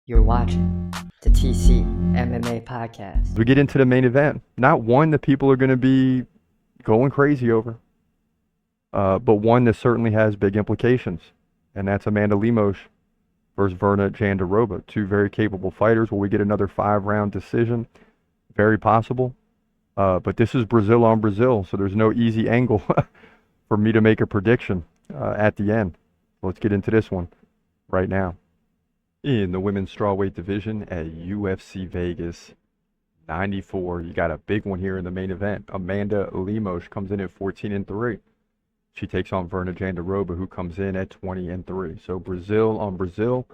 You're watching the TC MMA podcast. We get into the main event. Not one that people are going to be going crazy over, but one that certainly has big implications, and that's Amanda Lemos versus Virna Jandiroba. Two very capable fighters. Will we get another 5-round decision? Very possible. But this is Brazil on Brazil, so there's no easy angle for me to make a prediction at the end. Let's get into this one right now. In the women's strawweight division at UFC Vegas 94, you got a big one here in the main event. Amanda Lemos comes in at 14-3. She takes on Virna Jandiroba, who comes in at 20-3. So Brazil on Brazil.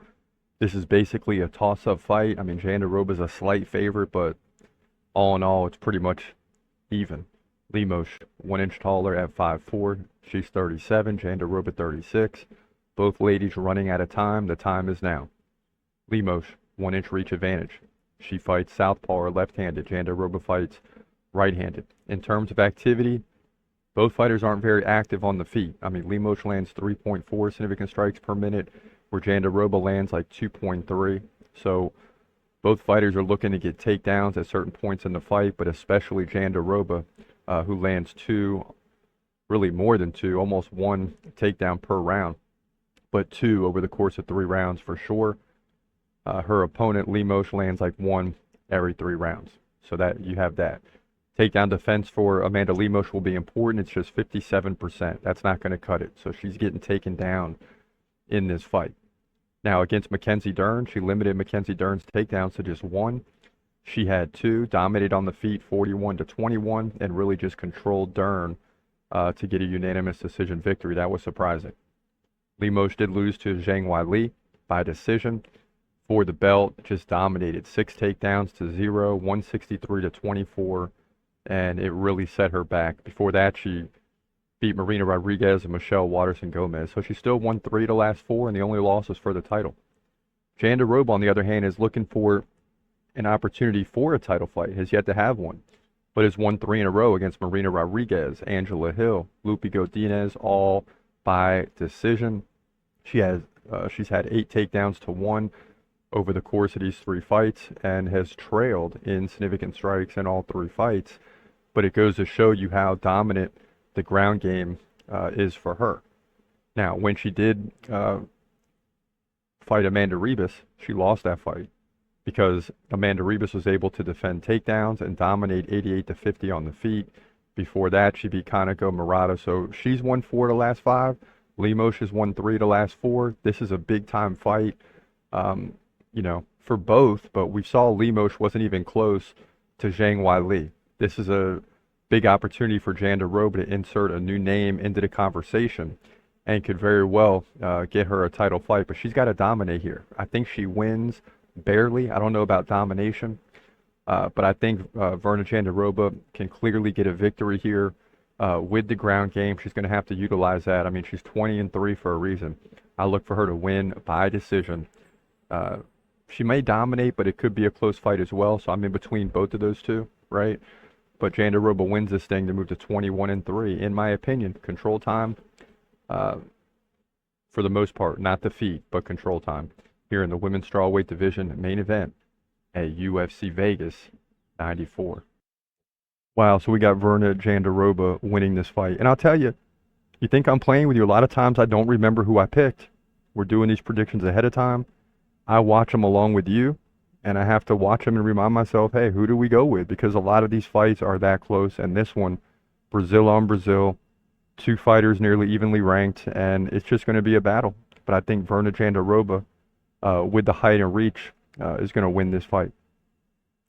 This is basically a toss-up fight. I mean, Jandiroba's a slight favorite, but all in all, it's pretty much even. Lemos, 1 inch taller at 5'4". She's 37, Jandiroba 36. Both ladies running out of time. The time is now. Lemos, 1 inch reach advantage. She fights southpaw or left-handed. Jandiroba fights right-handed. In terms of activity, both fighters aren't very active on the feet. I mean, Lemos lands 3.4 significant strikes per minute, where Jandiroba lands like 2.3. So both fighters are looking to get takedowns at certain points in the fight, but especially Jandiroba, who lands 2, really more than 2, almost 1 takedown per round, but 2 over the course of 3 rounds for sure. Her opponent, Lemos, lands like 1 every 3 rounds. So that you have that. Takedown defense for Amanda Lemos will be important. It's just 57%. That's not going to cut it. So she's getting taken down in this fight. Now, against Mackenzie Dern, she limited Mackenzie Dern's takedowns to just 1. She had 2, dominated on the feet 41-21, and really just controlled Dern to get a unanimous decision victory. That was surprising. Lemos did lose to Zhang Weili by decision. For the belt, just dominated. 6 takedowns to 0, 163-24, and it really set her back. Before that, she beat Marina Rodriguez and Michelle Waterson-Gomez. So she still won 3 of the last 4, and the only loss was for the title. Jandiroba, on the other hand, is looking for an opportunity for a title fight. Has yet to have one, but has won 3 in a row against Marina Rodriguez, Angela Hill, Lupi Godinez, all by decision. She's had 8 takedowns to 1 over the course of these 3 fights, and has trailed in significant strikes in all 3 fights. But it goes to show you how dominant the ground game is for her. Now, when she did fight Amanda Ribas, she lost that fight because Amanda Ribas was able to defend takedowns and dominate 88-50 on the feet. Before that, she beat Kanako Murata. So she's won 4 of the last 5. Lemos has won 3 of the last 4. This is a big-time fight. For both, but we saw Lemos wasn't even close to Zhang Weili. This is a big opportunity for Jandiroba to insert a new name into the conversation and could very well get her a title fight, but she's got to dominate here. I think she wins barely. I don't know about domination, but I think Virna Jandiroba can clearly get a victory here with the ground game. She's going to have to utilize that. I mean, she's 20-3 for a reason. I look for her to win by decision. She may dominate, but it could be a close fight as well. So I'm in between both of those two, right? But Jandiroba wins this thing to move to 21-3. In my opinion, control time, for the most part, not defeat, but control time here in the women's strawweight division main event at UFC Vegas 94. Wow, so we got Virna Jandiroba winning this fight. And I'll tell you, you think I'm playing with you? A lot of times I don't remember who I picked. We're doing these predictions ahead of time. I watch them along with you, and I have to watch them and remind myself, hey, who do we go with? Because a lot of these fights are that close, and this one, Brazil on Brazil, 2 fighters nearly evenly ranked, and it's just going to be a battle. But I think Virna Jandiroba, with the height and reach, is going to win this fight.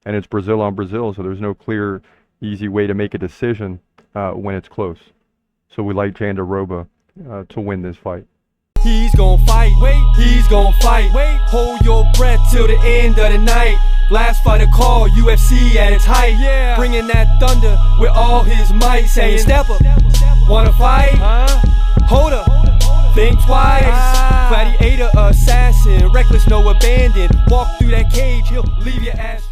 And it's Brazil on Brazil, so there's no clear, easy way to make a decision when it's close. So we like Jandiroba to win this fight. He's gon' fight, he's gon' fight. Hold your breath till the end of the night. Last fight of call, UFC at its height. Bringing that thunder with all his might. Saying, step up, wanna fight? Hold up, think twice. Gladiator, assassin, reckless, no abandon. Walk through that cage, he'll leave your ass.